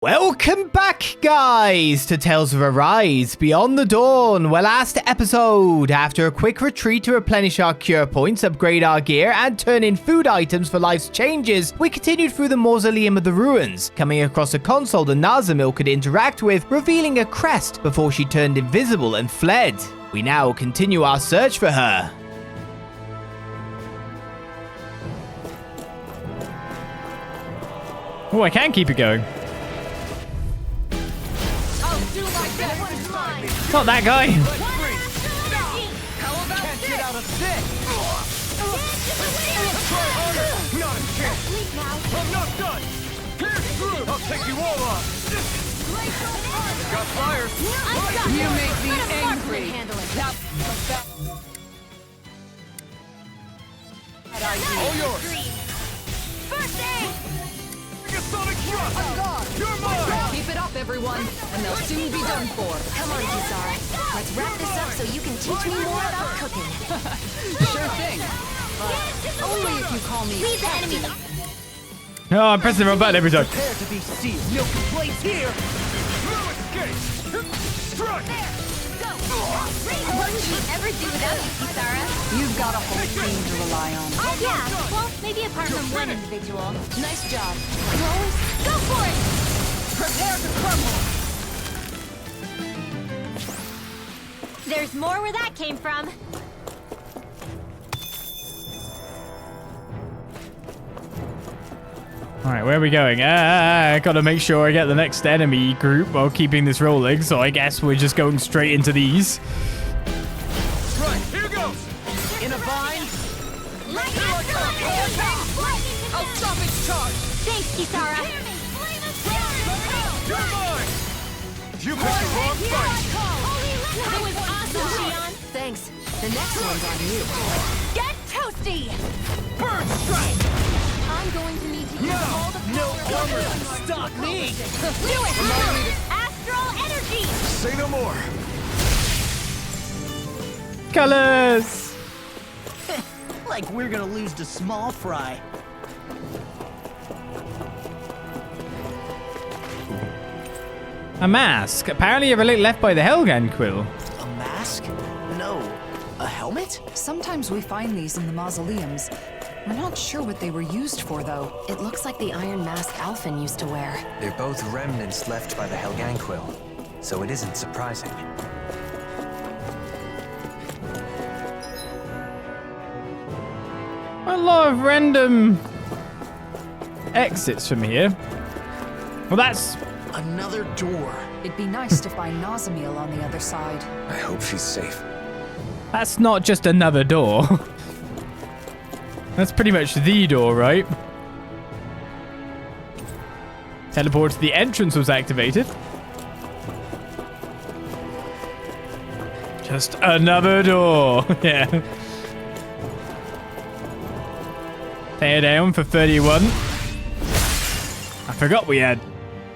Welcome back, guys, to Tales of Arise Beyond the Dawn. Well, last episode, after a quick retreat to replenish our cure points, upgrade our gear, and turn in food items for life's changes, we continued through the Mausoleum of the Ruins, coming across a console that Nazamil could interact with, revealing a crest before she turned invisible and fled. We now continue our search for her. Oh, I can keep it going. Not that guy. How about can't get out of this? Try harder. Not a chance. I'm not done. Pierce through. I'll take you all on. Got fires. You make me angry. All yours. First aid. Sonic shot. You're mine. Keep it up, everyone, and they'll soon be done for. Come on, Kisara. Let's wrap this up so you can teach me more about cooking. Sure thing. Only if you call me. Leave the enemy. Oh, I'm pressing the wrong button every time. Prepare to be sealed. No complaints here. No escape. Strike. What would we ever do without you, Kisara? You've got a whole team to rely on. Oh, yeah. Well, maybe apart from one individual. Nice job. You always go for it. Prepare to crumble. There's more where that came from. Alright, where are we going? I gotta make sure I get the next enemy group while keeping this rolling, so I guess we're just going straight into these. Right, here goes. In a vine. I'll stop its charge. Thanks, Kisara. You're mine. You picked the wrong fight. That was awesome, Shionne. Thanks. The next one's on you. Get toasty. Bird strike. I'm going to need to use all the No power armor of can stop me. Do it! Astral energy! Say no more. Colors! Like we're gonna lose to small fry. A mask. Apparently a relic left by the Helgan Quill. A mask? No. A helmet? Sometimes we find these in the mausoleums. We're not sure what they were used for, though. It looks like the iron mask Alphen used to wear. They're both remnants left by the Helgan Quill, so it isn't surprising. A lot of random exits from here. Well, that's... Another door. It'd be nice to find Nazamil on the other side. I hope she's safe. That's not just another door. That's pretty much the door, right? Teleport to the entrance was activated. Just another door. Yeah. Tear down for 31. I forgot we had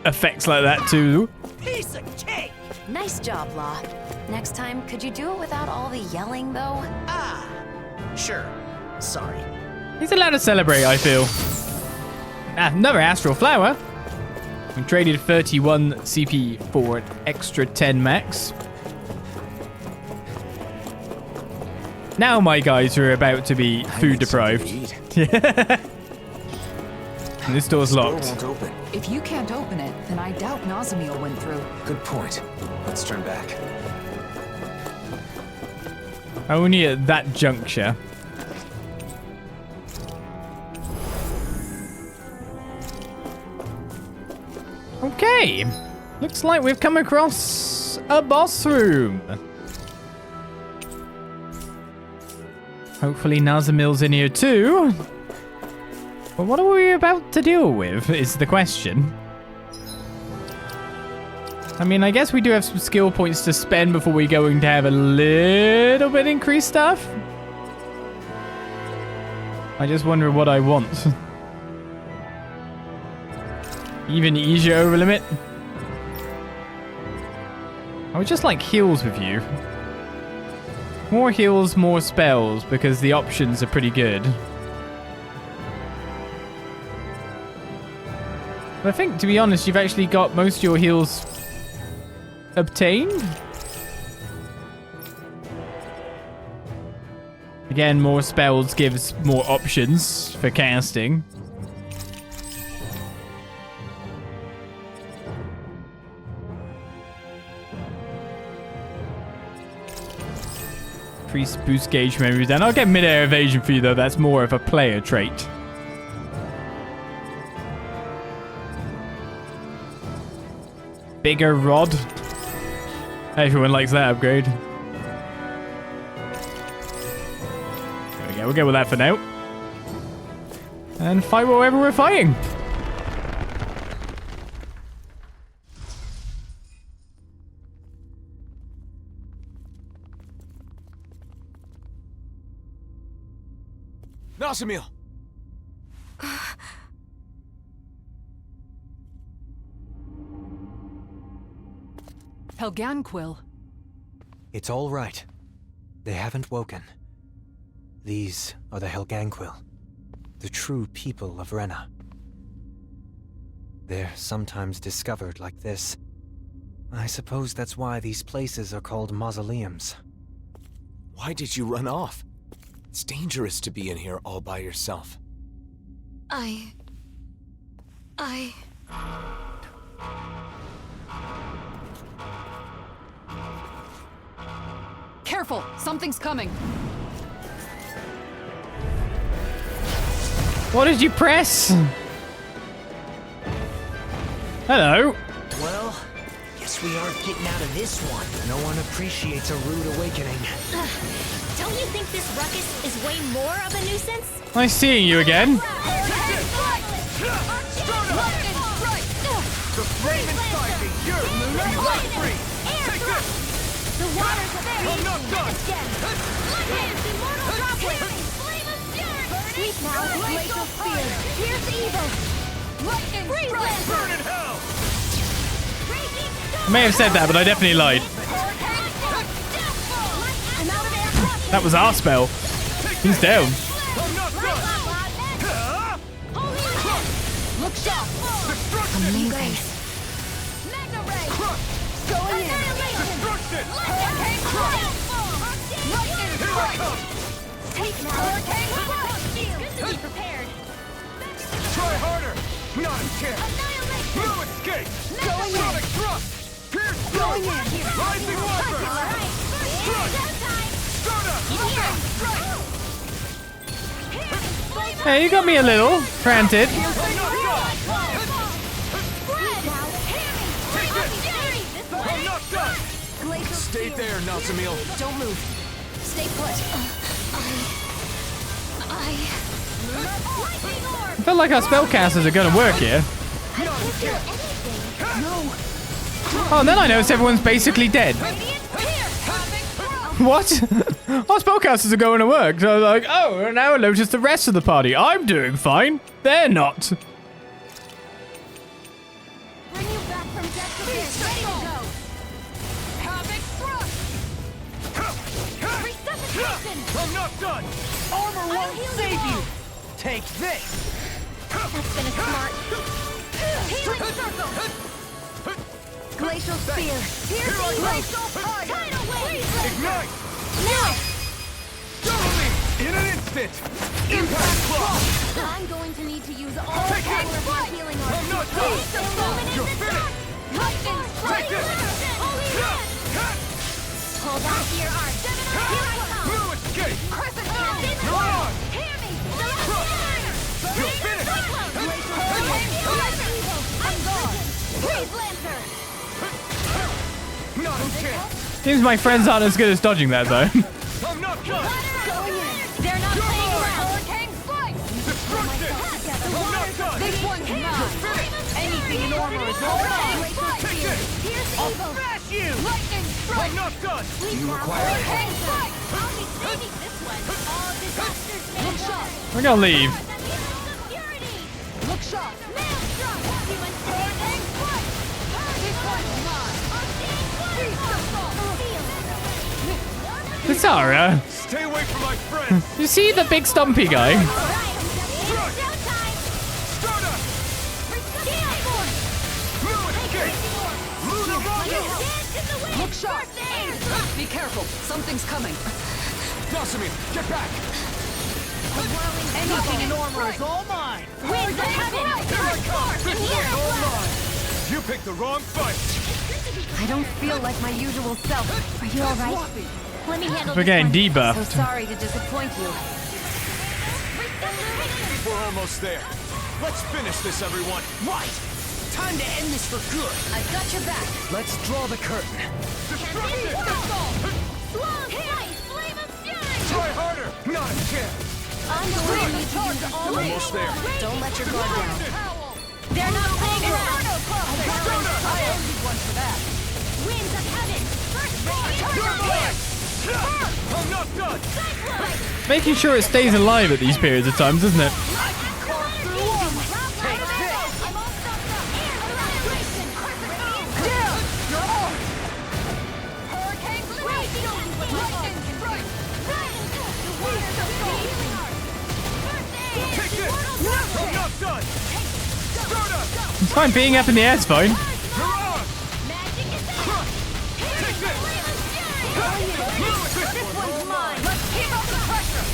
effects like that too. Piece of cake! Nice job, Law. Next time, could you do it without all the yelling, though? Ah, sure. Sorry. He's allowed to celebrate, I feel. Another Astral Flower. We traded 31 CP for an extra 10 max. Now my guys are about to be food deprived. And this door's Door locked. won't open. If you can't open it, then I doubt Nazamil went through. Good point. Let's turn back. Only at that juncture. Okay. Looks like we've come across a boss room. Hopefully Nazamil's in here too. But what are we about to deal with is the question. I mean, I guess we do have some skill points to spend before we're going to have a little bit increased stuff. I just wonder what I want. Even easier over limit. I would just like heals with you. More heals, more spells, because the options are pretty good. But I think, to be honest, you've actually got most of your heals obtained. Again, more spells gives more options for casting. Increase boost gauge memory down. I'll get mid-air evasion for you, though. That's more of a player trait. Bigger rod. Everyone likes that upgrade. There we go. We'll go with that for now. And fight wherever we're fighting. Nazamil! Helganquil. It's all right. They haven't woken. These are the Helganquil, the true people of Renna. They're sometimes discovered like this. I suppose that's why these places are called mausoleums. Why did you run off? It's dangerous to be in here all by yourself. Careful! Something's coming! What did you press? Hello. Well, guess we aren't getting out of this one. No one appreciates a rude awakening. Don't you think this ruckus is way more of a nuisance? Nice seeing you again. The flame inside me! You're free! Take this! The water's very I'm not done! immortal droplet! Flame of fury! Sweep now, glacial spear! Pierce evil! Lightning strike! Burn in hell! I may have said that, but I definitely lied. I'm out of air. That was our spell. He's down. I'm not done! Look sharp! Amazing. Magna ray! Destruction! Lightning Here I come! Take now! Good to be prepared! Try harder! Not a chance! No escape! Sonic thrust! Pierce through! Rising Wyvern! Start! Hey, you got me a little. Granted. I'm not done! Stay there, Nazamil. Don't move. Stay put. Lightning orb! I feel like our spellcasters are going to work here. Oh, and then I noticed everyone's basically dead. What? Our spellcasters are going to work. So I was like, oh, and now I notice the rest of the party. I'm doing fine. They're not. Bring you back from death to this. Ready to go. Havoc thrust! Resuscitation! I'm not done! Armor I'll won't heal save you you! all. Take this! That's been a smart. Healing circle! Glacial spear! Piercing glacial fire! Tidal wave! Ignite! Now! In an instant! Impact block! I'm going to need to use all Take power it! of my healing arts. I'm not done! You're finished! Lightning Take this! Holy red! Hold on to your arts. Here I come! No escape! Crescent You're on! Hear me! You're finished! I'm gone! Freeze Lancer! Not a chance! Seems my friends aren't as good as dodging that, though. I'm not done! They're not playing around! Hurricane strike! Destruction! I'm not done! This one's mine! Anything in armor is all mine! Take this! Pierce evil! Smash you! Lightning strike! I'm not done! You require Hurricane strike! I'll be saving this one! All disasters may Look sharp! We're going to leave. Look sharp! Maelstrom! Human Hurricane strike! This one's mine! Zara, Stay away from my friends! you see the big stumpy guy? Stardust! Look sharp! Be careful, something's coming. Nazamil, get back! Anything in armor is all mine! Winds of heaven! All mine! You picked the wrong fight! I don't feel like my usual self. Are you alright? Let me handle We're this getting one. debuffed. So sorry to disappoint you. We're almost there. Let's finish this, everyone! Right! Time to end this for good. I've got your back. Let's draw the curtain. Destructive! Swamp Ice! Flame of Fury! Try harder! Not a chance! I'm going to need to use all my Almost there. Don't let your guard down. They're not playing around! I owe you one for that. Winds of heaven! First You're mine! I'm not done! Making sure it stays alive at these periods of times, isn't it? Take this! I'm not done! Start up! It's fine, being up in the air is fine. You're on! Take this! This one's mine! Let's keep up the pressure!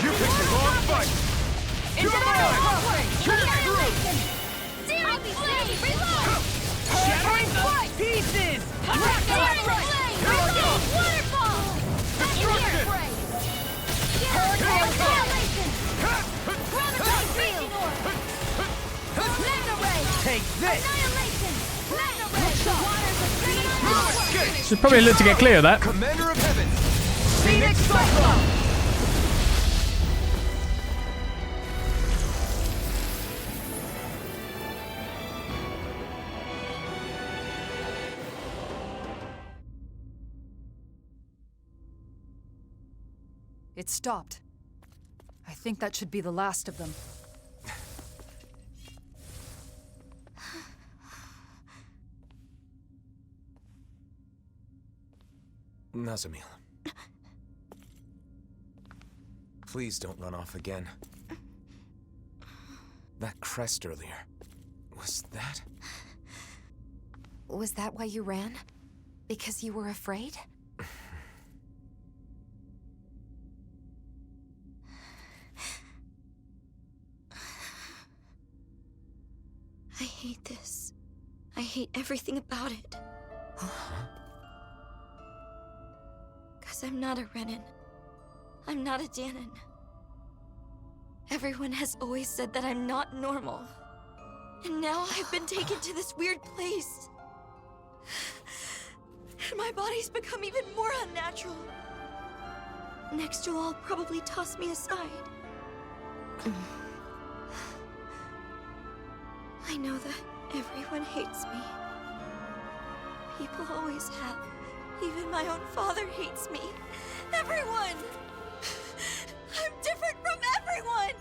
You picked the wrong fight! You're mine! Annihilation! Searing flame! Reload! Shattering fight! Pieces! Searing flame! Reload! Waterfall! Destruction! Annihilation! Chronotype Raging Orb! Magna Ray! Take this! Annihilation! Magna Ray! The waters of creation! Escape! Should probably look to get clear of that. Commander of Heaven! Phoenix Cyclone! It stopped. I think that should be the last of them. Nazamil. Please don't run off again. That crest earlier. Was that? Was that why you ran? Because you were afraid? I hate this. I hate everything about it. Because I'm not a Renan. I'm not a Danon. Everyone has always said that I'm not normal. And now I've been taken to this weird place. And my body's become even more unnatural. Next you'll all probably toss me aside. I know that everyone hates me. People always have. Even my own father hates me. Everyone! I'm different from everyone!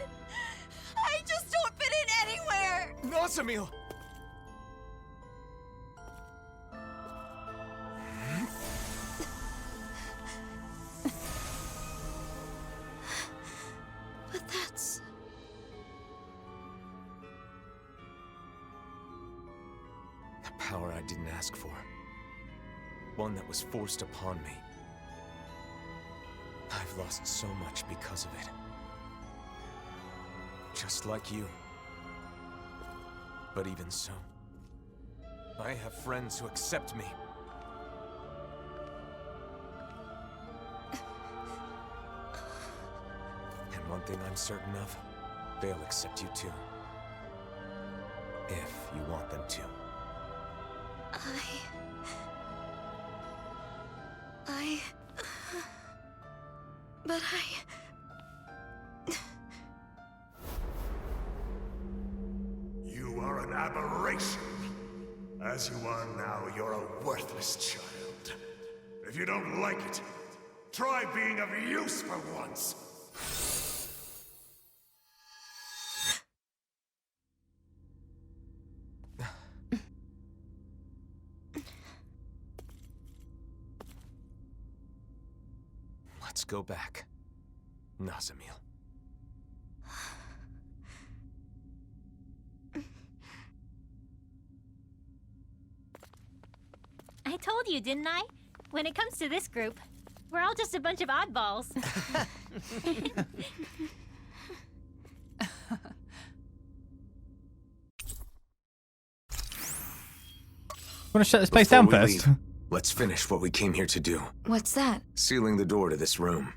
I just don't fit in anywhere! Nazamil! But that's... The power I didn't ask for. One that was forced upon me. I've lost so much because of it. Just like you. But even so, I have friends who accept me. And one thing I'm certain of, they'll accept you too. If you want them to. But You are an aberration. As you are now, you're a worthless child. If you don't like it, try being of use for once. Let's go back. Nazamil. told you, didn't I? When it comes to this group, we're all just a bunch of oddballs. Want to shut this place down Before we first? leave, let's finish what we came here to do. What's that? Sealing the door to this room.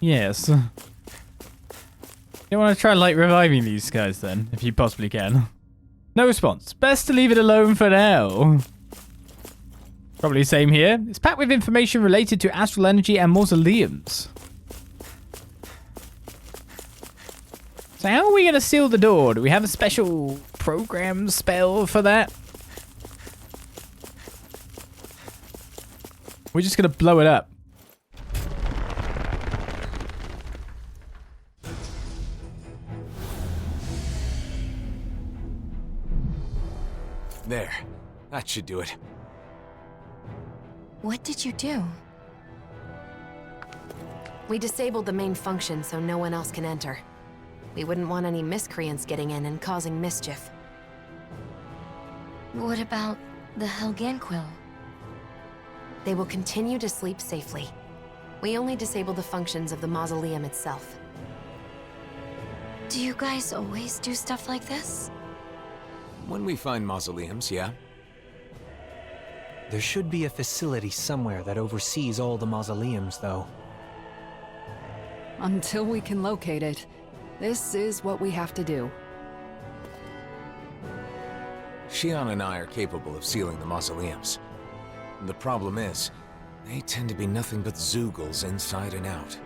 Yes. You want to try like reviving these guys then, if you possibly can. No response. Best to leave it alone for now. Probably same here. It's packed with information related to astral energy and mausoleums. So how are we going to seal the door? Do we have a special program spell for that? We're just going to blow it up. There. That should do it. What did you do? We disabled the main function so no one else can enter. We wouldn't want any miscreants getting in and causing mischief. What about the Helganquill? They will continue to sleep safely. We only disable the functions of the mausoleum itself. Do you guys always do stuff like this? When we find mausoleums, yeah? There should be a facility somewhere that oversees all the mausoleums, though. Until we can locate it, this is what we have to do. Shionne and I are capable of sealing the mausoleums. The problem is, they tend to be nothing but Zeugles inside and out.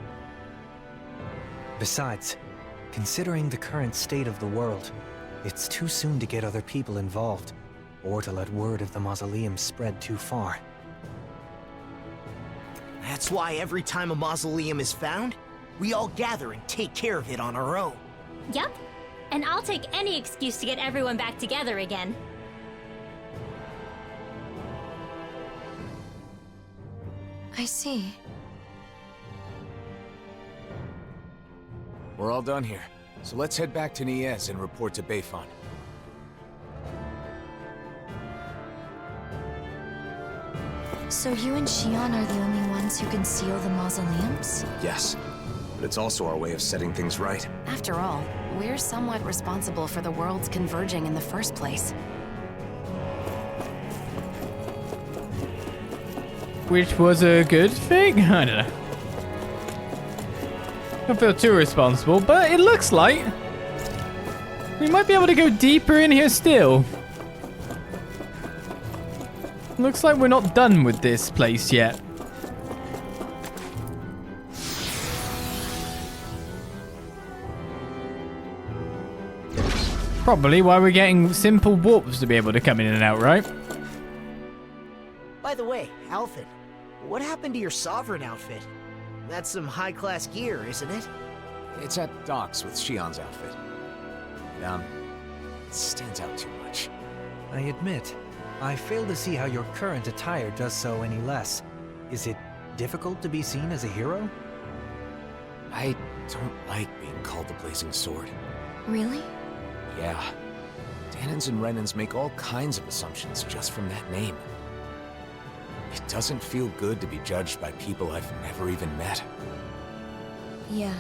Besides, considering the current state of the world, it's too soon to get other people involved, or to let word of the mausoleum spread too far. That's why every time a mausoleum is found, we all gather and take care of it on our own. Yup. And I'll take any excuse to get everyone back together again. I see. We're all done here, so let's head back to Niez and report to Bayfon. So you and Shionne are the only ones who can seal the mausoleums? Yes, but it's also our way of setting things right. After all, we're somewhat responsible for the worlds converging in the first place. Which was a good thing? I don't know. Don't feel too responsible, but it looks like we might be able to go deeper in here still. Looks like we're not done with this place yet. Probably why we're getting simple warps to be able to come in and out, right? By the way, Alphen, what happened to your Sovereign outfit? That's some high-class gear, isn't it? It's at docks with Shionne's outfit. It stands out too much. I admit, I fail to see how your current attire does so any less. Is it difficult to be seen as a hero? I don't like being called the Blazing Sword. Really? Yeah. Danans and Renans make all kinds of assumptions just from that name. It doesn't feel good to be judged by people I've never even met. Yeah.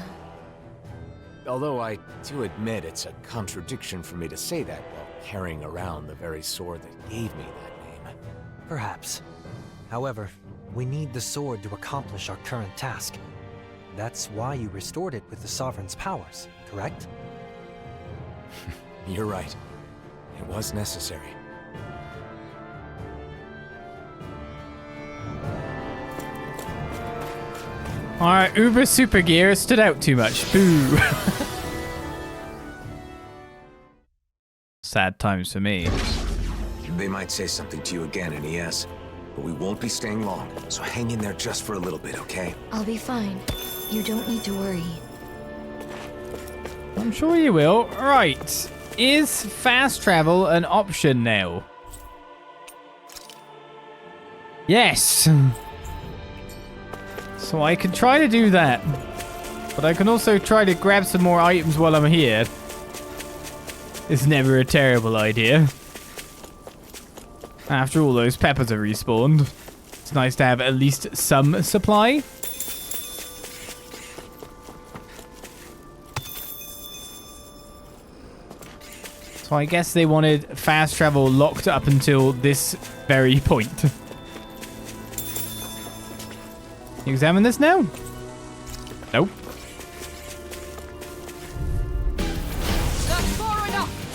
Although I do admit it's a contradiction for me to say that while carrying around the very sword that gave me that name. Perhaps. However, we need the sword to accomplish our current task. That's why you restored it with the Sovereign's powers, correct? You're right. It was necessary. Alright, Uber Super Gear stood out too much. Boo. Sad times for me. They might say something to you again in ES, but we won't be staying long, so hang in there just for a little bit, okay? I'll be fine. You don't need to worry. I'm sure you will. Right. Is fast travel an option now? Yes. So I can try to do that. But I can also try to grab some more items while I'm here. is never a terrible idea. After all, those peppers are respawned. It's nice to have at least some supply. So I guess they wanted fast travel locked up until this very point. You examine this now? Nope.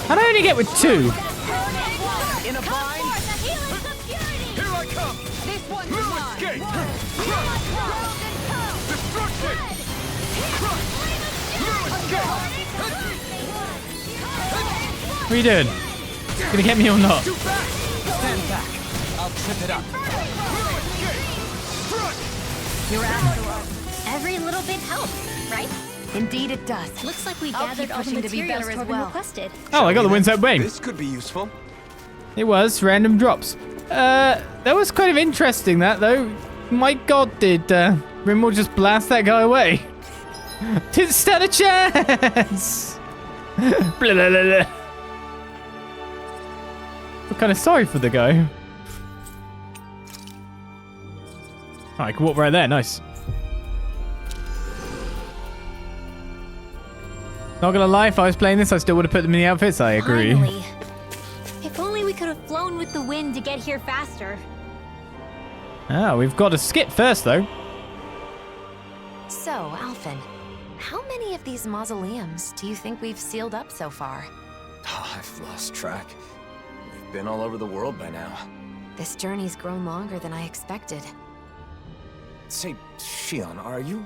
How do I only get with 2? In a bind. Here I come. This one's No mine. escape. Crush. Destruction. Crush. No escape. What are you doing? Gonna get me or not? Too fast. Stand back. I'll trip it up. No escape. Strike. You're out. Every little bit helps, right? Indeed it does. Looks like we I'll gathered keep all the pushing to be materials better as Torvin well. requested. Oh, I got the Winside Wing. This could be useful. It was random drops. That was kind of interesting, that though. My God, did Rimmel just blast that guy away? Didn't stand a chance. Blah, blah, blah, blah. I'm kind of sorry for the guy. Oh, I can walk right there. Nice. Not gonna lie, if I was playing this, I still would have put them in the outfits. I agree. Finally. If only we could have flown with the wind to get here faster. Ah, we've got to skip first, though. So, Alphen, how many of these mausoleums do you think we've sealed up so far? Oh, I've lost track. We've been all over the world by now. This journey's grown longer than I expected. Say, Shionne, are you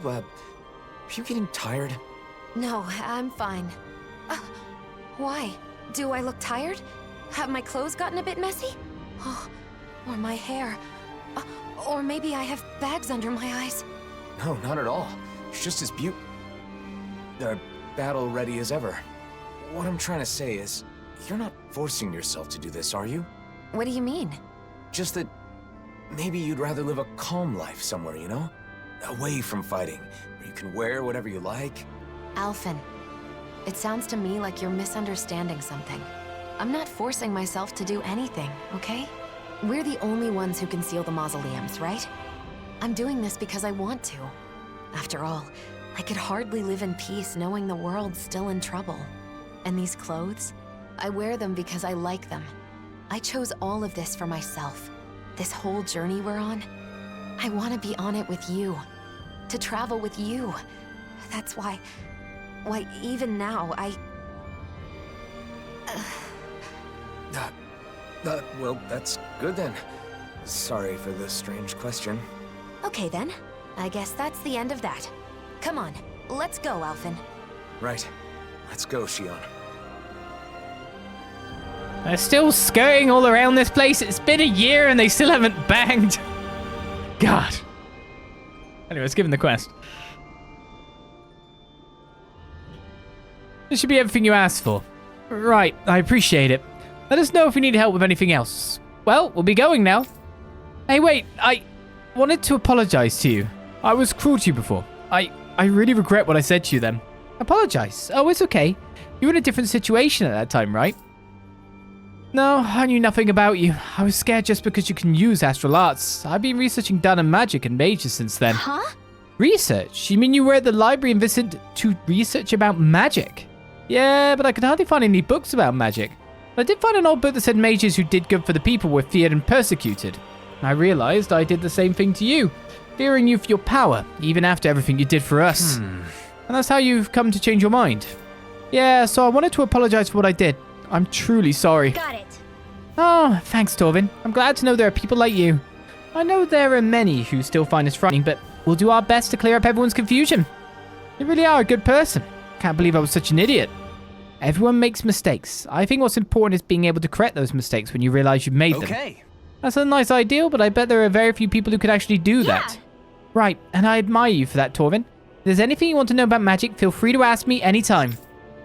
getting tired? No, I'm fine. Why? Do I look tired? Have my clothes gotten a bit messy? Oh, or my hair? Or maybe I have bags under my eyes? No, not at all. It's just as battle ready as ever. What I'm trying to say is, you're not forcing yourself to do this, are you? What do you mean? Just that maybe you'd rather live a calm life somewhere, you know? Away from fighting, where you can wear whatever you like. Alphen, it sounds to me like you're misunderstanding something. I'm not forcing myself to do anything, okay? We're the only ones who can seal the mausoleums, right? I'm doing this because I want to. After all, I could hardly live in peace knowing the world's still in trouble. And these clothes? I wear them because I like them. I chose all of this for myself. This whole journey we're on, I want to be on it with you. To travel with you. That's why even now, Well, that's good then. Sorry for the strange question. Okay then. I guess that's the end of that. Come on, let's go, Alphen. Right. Let's go, Shionne. They're still skirting all around this place. It's been a year and they still haven't banged. God. Anyway, let's give him the quest. This should be everything you asked for. Right, I appreciate it. Let us know if you need help with anything else. Well, we'll be going now. Hey, wait, I wanted to apologize to you. I was cruel to you before. I really regret what I said to you then. Apologize? Oh, it's okay. You were in a different situation at that time, right? No, I knew nothing about you. I was scared just because you can use astral arts. I've been researching Dun and magic and mages since then. Huh? Research? You mean you were at the library and visited to research about magic? Yeah, but I could hardly find any books about magic. But I did find an old book that said mages who did good for the people were feared and persecuted. I realized I did the same thing to you, fearing you for your power, even after everything you did for us. And that's how you've come to change your mind. Yeah, so I wanted to apologize for what I did. I'm truly sorry. Got it. Oh, thanks, Torvin. I'm glad to know there are people like you. I know there are many who still find this frightening, but we'll do our best to clear up everyone's confusion. You really are a good person. Can't believe I was such an idiot. Everyone makes mistakes. I think what's important is being able to correct those mistakes when you realize you've made them. Okay. That's a nice ideal, but I bet there are very few people who could actually do that. Right, and I admire you for that, Torvin. If there's anything you want to know about magic, feel free to ask me anytime.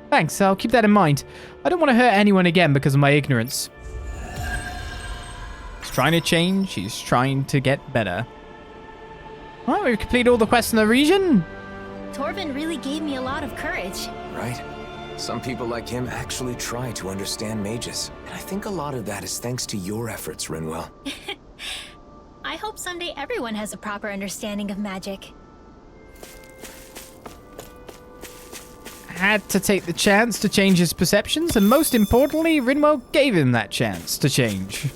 Thanks, I'll keep that in mind. I don't want to hurt anyone again because of my ignorance. He's trying to change, he's trying to get better. Alright, we've completed all the quests in the region. Torvin really gave me a lot of courage. Right? Some people like him actually try to understand mages. And I think a lot of that is thanks to your efforts, Rinwell. I hope someday everyone has a proper understanding of magic. Had to take the chance to change his perceptions, and most importantly, Rinwell gave him that chance to change.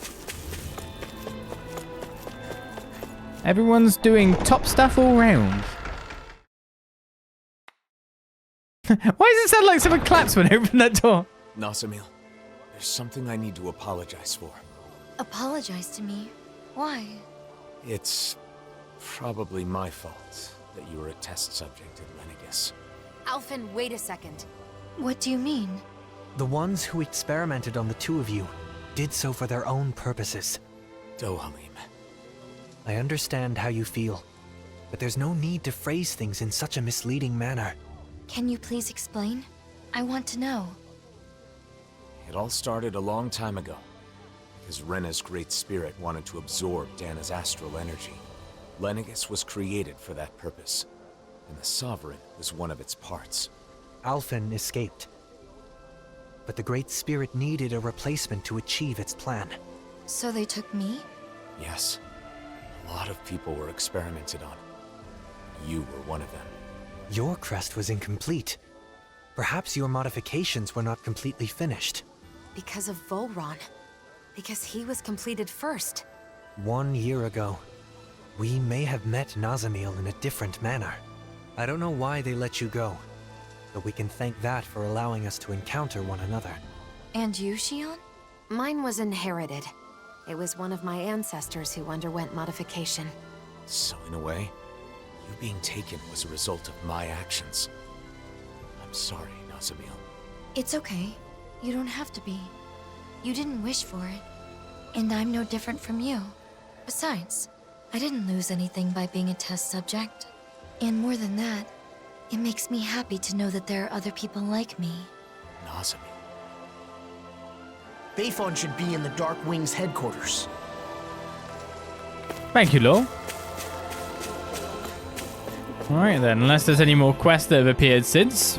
Everyone's doing top stuff all round. Why does it sound like someone claps when I open that door? Nazamil, there's something I need to apologize for. Apologize to me? Why? It's probably my fault that you were a test subject at Lenegis. Alphen, wait a second. What do you mean? The ones who experimented on the two of you did so for their own purposes. Dohalim. I understand how you feel, but there's no need to phrase things in such a misleading manner. Can you please explain? I want to know. It all started a long time ago, because Rena's great spirit wanted to absorb Dana's astral energy. Lenegis was created for that purpose, and the Sovereign was one of its parts. Alphen escaped, but the great spirit needed a replacement to achieve its plan. So they took me? Yes. A lot of people were experimented on. You were one of them. Your crest was incomplete. Perhaps your modifications were not completely finished. Because of Volron. Because he was completed first. 1 year ago, we may have met Nazamil in a different manner. I don't know why they let you go, but we can thank that for allowing us to encounter one another. And you, Shionne? Mine was inherited. It was one of my ancestors who underwent modification. So in a way, you being taken was a result of my actions. I'm sorry, Nazamil. It's okay. You don't have to be. You didn't wish for it. And I'm no different from you. Besides, I didn't lose anything by being a test subject. And more than that, it makes me happy to know that there are other people like me. Nazamil. Bayfon should be in the Dark Wings headquarters. Thank you, Law. Alright then, unless there's any more quests that have appeared since.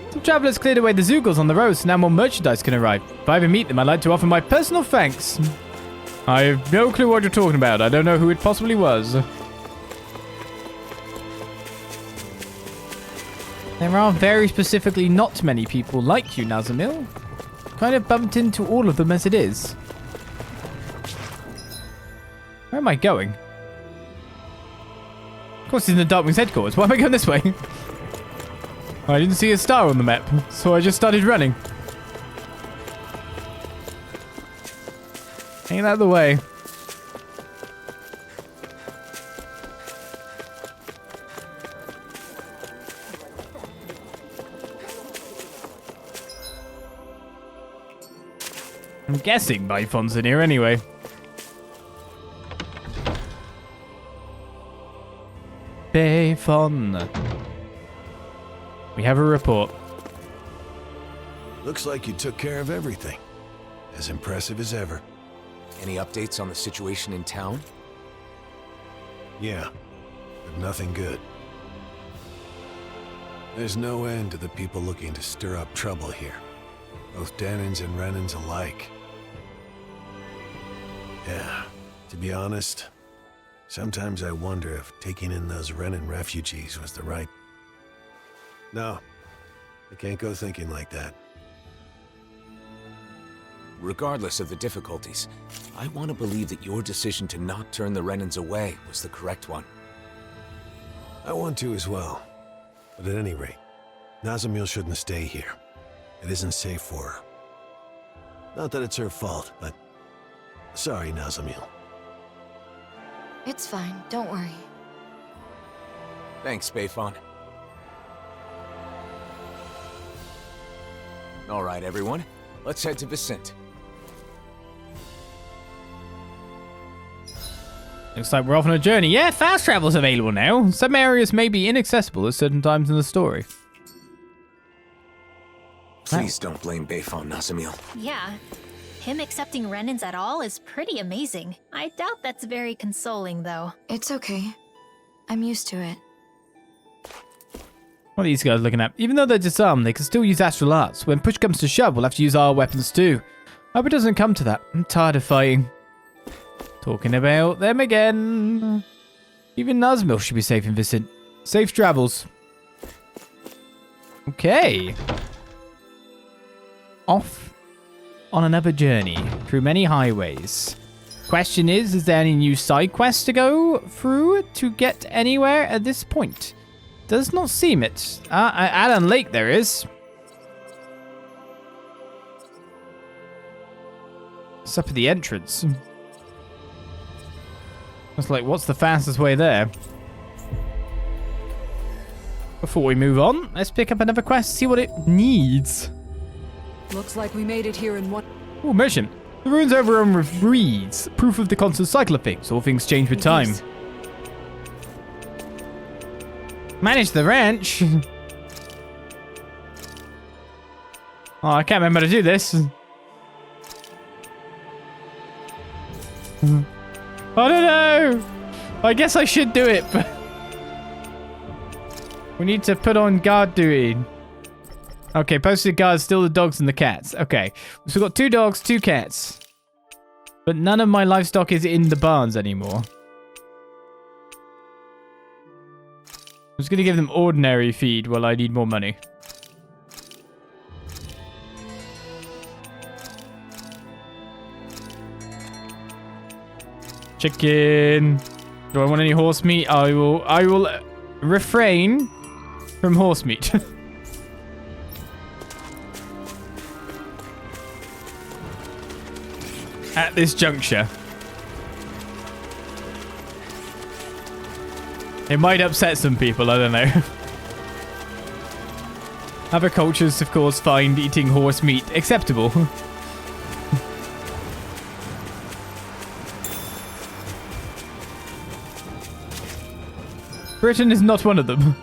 Some travelers cleared away the Zoogles on the road, so now more merchandise can arrive. If I ever meet them, I'd like to offer my personal thanks. I have no clue what you're talking about. I don't know who it possibly was. There are very specifically not many people like you, Nazamil. Kind of bumped into all of them as it is. Where am I going? Of course, it's in the Dark Wings headquarters. Why am I going this way? I didn't see a star on the map, so I just started running. Ain't that the way? I'm guessing Bayfon's in here anyway. Bayfon. We have a report. Looks like you took care of everything. As impressive as ever. Any updates on the situation in town? Yeah, but nothing good. There's no end to the people looking to stir up trouble here. Both Danans and Renans alike. Yeah, to be honest, sometimes I wonder if taking in those Renan refugees was the right... No, I can't go thinking like that. Regardless of the difficulties, I want to believe that your decision to not turn the Renans away was the correct one. I want to as well. But at any rate, Nazamil shouldn't stay here. It isn't safe for her. Not that it's her fault, but... Sorry, Nazamil. It's fine, don't worry. Thanks, Bayfon. All right, everyone. Let's head to Vicent. Looks like we're off on a journey. Yeah, fast travel's available now. Some areas may be inaccessible at certain times in the story. Please don't blame Bayfon, Nazamil. Yeah. Him accepting Renans at all is pretty amazing. I doubt that's very consoling, though. It's okay. I'm used to it. What are these guys looking at? Even though they're disarmed, they can still use astral arts. When push comes to shove, we'll have to use our weapons too. Hope it doesn't come to that. I'm tired of fighting. Talking about them again. Even Nazamil should be safe in Visit. Safe travels. Okay. Off on another journey through many highways. Question is there any new side quests to go through to get anywhere at this point? Does not seem it. Alan Lake there is. It's up at the entrance. It's like, what's the fastest way there? Before we move on, let's pick up another quest, see what it needs. Looks like we made it here in one. Oh, mission. The ruins overrun with reeds. Proof of the constant cycle of things. All things change with time. Manage the ranch. Oh, I can't remember how to do this. I don't know. I guess I should do it, but we need to put on guard duty. Okay, posted guards, still the dogs and the cats. Okay, so we've got 2 dogs, 2 cats. But none of my livestock is in the barns anymore. I'm just going to give them ordinary feed while I need more money. Chicken. Do I want any horse meat? I will refrain from horse meat. At this juncture. It might upset some people, I don't know. Other cultures, of course, find eating horse meat acceptable. Britain is not one of them.